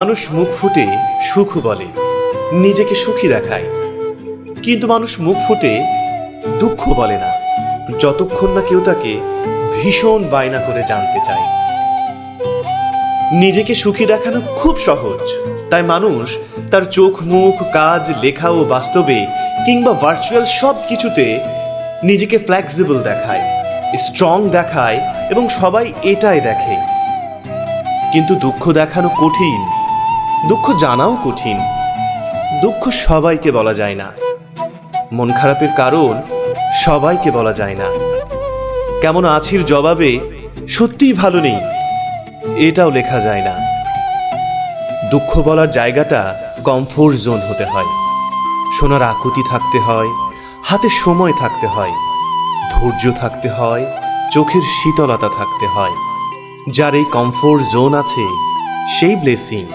মানুষ মুখ ফুটে সুখ বলে, নিজেকে সুখী দেখায়, কিন্তু মানুষ মুখ ফুটে দুঃখ বলে না, যতক্ষণ না কেউ তাকে ভীষণ বায়না করে জানতে চায়। নিজেকে সুখী দেখানো খুব সহজ, তাই মানুষ তার চোখ, মুখ, কাজ, লেখা ও বাস্তবে কিংবা ভার্চুয়াল সব কিছুতে নিজেকে ফ্লেক্সিবল দেখায়, স্ট্রং দেখায় এবং সবাই এটাই দেখে। কিন্তু দুঃখ দেখানো কঠিন, দুঃখ জানাও কঠিন। দুঃখ সবাইকে বলা যায় না, মন খারাপের কারণ সবাইকে বলা যায় না। কেমন আছির জবাবে সত্যিই ভালো নেই এটাও লেখা যায় না। দুঃখ বলার জায়গাটা কমফোর্ট জোন হতে হয়, শোনার আকুতি থাকতে হয়, হাতে সময় থাকতে হয়, ধৈর্য থাকতে হয়, চোখের শীতলতা থাকতে হয়। যার এই কমফোর্ট জোন আছে সেই ব্লেসিং।